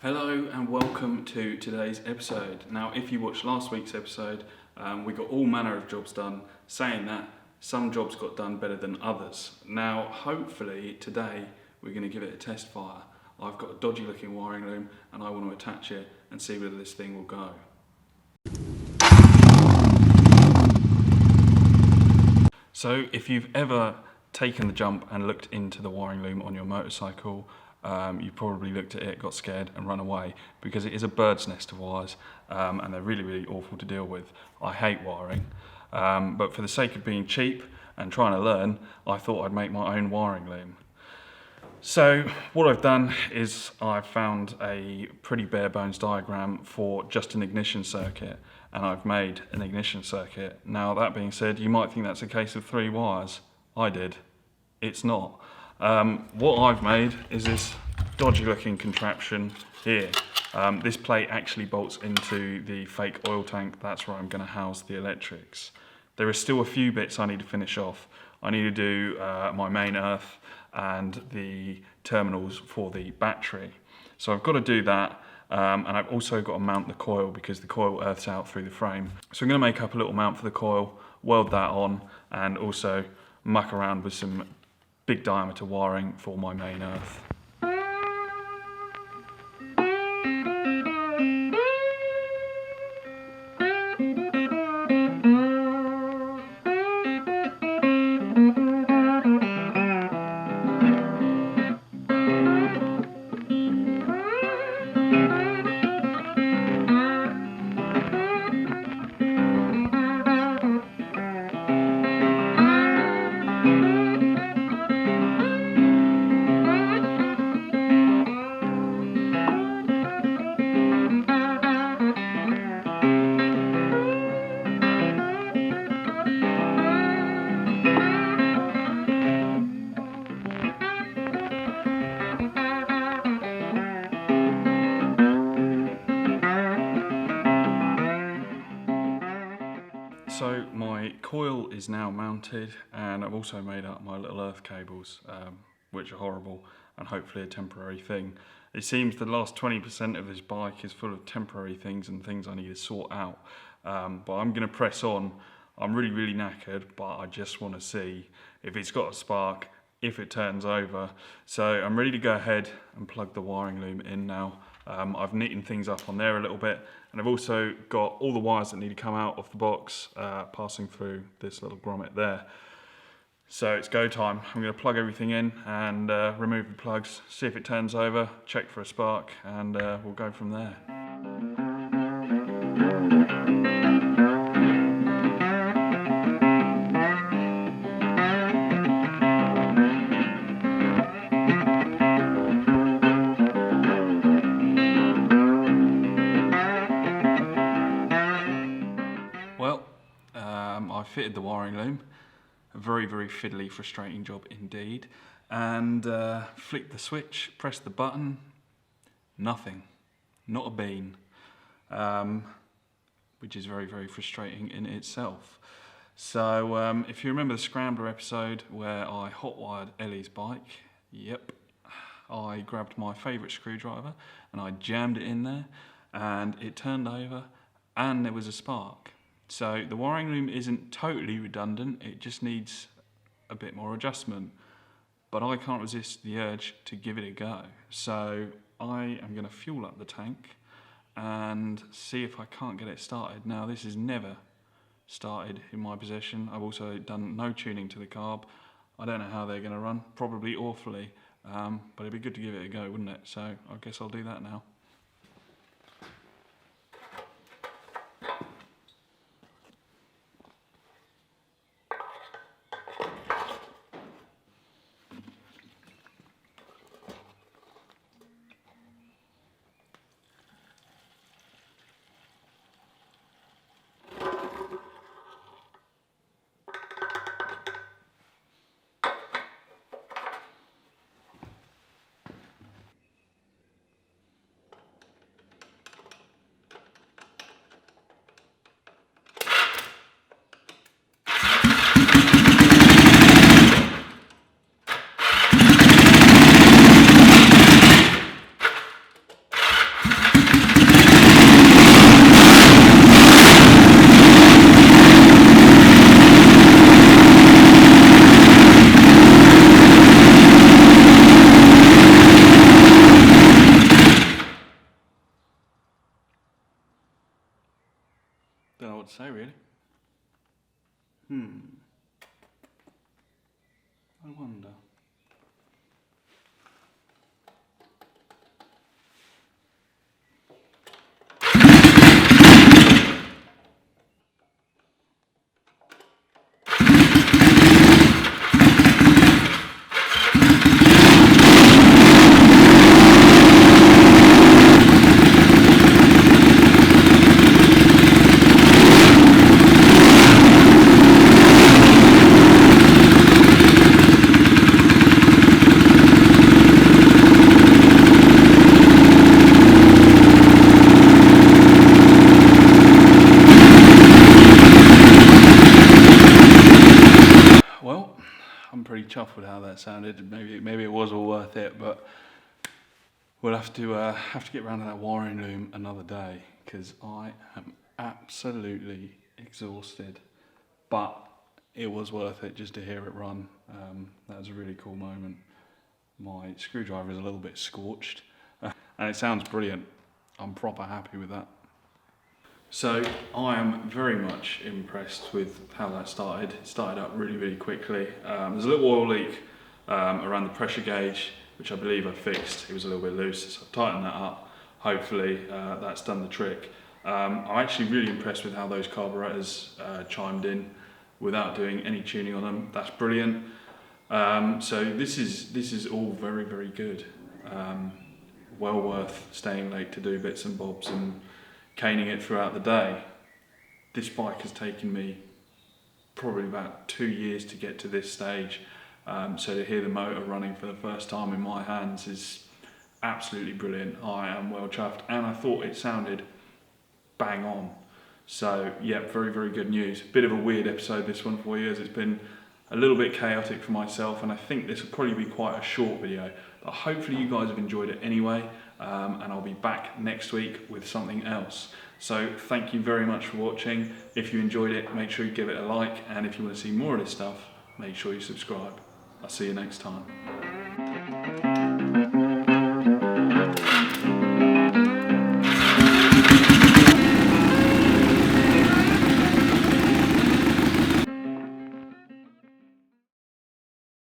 Hello and welcome to today's episode. Now, if you watched last week's episode, we got all manner of jobs done, saying that some jobs got done better than others. Now, hopefully today we're going to give it a test fire. I've got a dodgy looking wiring loom and I want to attach it and see whether this thing will go. So if you've ever taken the jump and looked into the wiring loom on your motorcycle, you probably looked at it, got scared and run away, because it is a bird's nest of wires and they're really awful to deal with. I hate wiring, but for the sake of being cheap and trying to learn, I thought I'd make my own wiring loom. So what I've done is I've found a pretty bare bones diagram for just an ignition circuit, and I've made an ignition circuit. Now, that being said, you might think that's a case of 3 wires. I did. It's not. What I've made is this dodgy looking contraption here. This plate actually bolts into the fake oil tank. That's where I'm going to house the electrics. There are still a few bits I need to finish off. I need to do my main earth and the terminals for the battery. So I've got to do that, and I've also got to mount the coil because the coil earths out through the frame. So I'm going to make up a little mount for the coil, weld that on, and also muck around with some big diameter wiring for my main earth. So my coil is now mounted, and I've also made up my little earth cables, which are horrible and hopefully a temporary thing. It seems the last 20% of this bike is full of temporary things and things I need to sort out. But I'm going to press on. I'm really knackered, but I just want to see if it's got a spark, if it turns over. So I'm ready to go ahead and plug the wiring loom in now. I've neatened things up on there a little bit, and I've also got all the wires that need to come out of the box passing through this little grommet there. So it's go time. I'm going to plug everything in and remove the plugs, see if it turns over, check for a spark, and we'll go from there. I fitted the wiring loom, a very fiddly, frustrating job indeed, and flicked the switch, pressed the button, nothing, not a bean, which is very frustrating in itself. So if you remember the Scrambler episode where I hotwired Ellie's bike, yep, I grabbed my favourite screwdriver and I jammed it in there, and it turned over and there was a spark. So the wiring loom isn't totally redundant, it just needs a bit more adjustment. But I can't resist the urge to give it a go. So I am going to fuel up the tank and see if I can't get it started. Now, this is never started in my possession. I've also done no tuning to the carb. I don't know how they're going to run, probably awfully, but it'd be good to give it a go, wouldn't it? So I guess I'll do that now. what to say really. I wonder. Well, I'm pretty chuffed with how that sounded. Maybe it was all worth it, but we'll have to get around to that wiring loom another day because I am absolutely exhausted. But it was worth it just to hear it run. That was a really cool moment. My screwdriver is a little bit scorched, and it sounds brilliant. I'm proper happy with that. So I am very much impressed with how that started. It started up really, really quickly. There's a little oil leak around the pressure gauge, which I believe I fixed. It was a little bit loose, so I've tightened that up. Hopefully that's done the trick. I'm actually really impressed with how those carburetors chimed in without doing any tuning on them. That's brilliant. So this is all very, very good. Well worth staying late to do bits and bobs and caning it throughout the day. This bike has taken me probably about 2 years to get to this stage. So to hear the motor running for the first time in my hands is absolutely brilliant. I am well chuffed, and I thought it sounded bang on. So yeah, very, very good news. Bit of a weird episode this one for you, as it's been a little bit chaotic for myself, and I think this will probably be quite a short video, but hopefully you guys have enjoyed it anyway, and I'll be back next week with something else. So thank you very much for watching. If you enjoyed it, make sure you give it a like, and if you want to see more of this stuff, make sure you subscribe. I'll see you next time.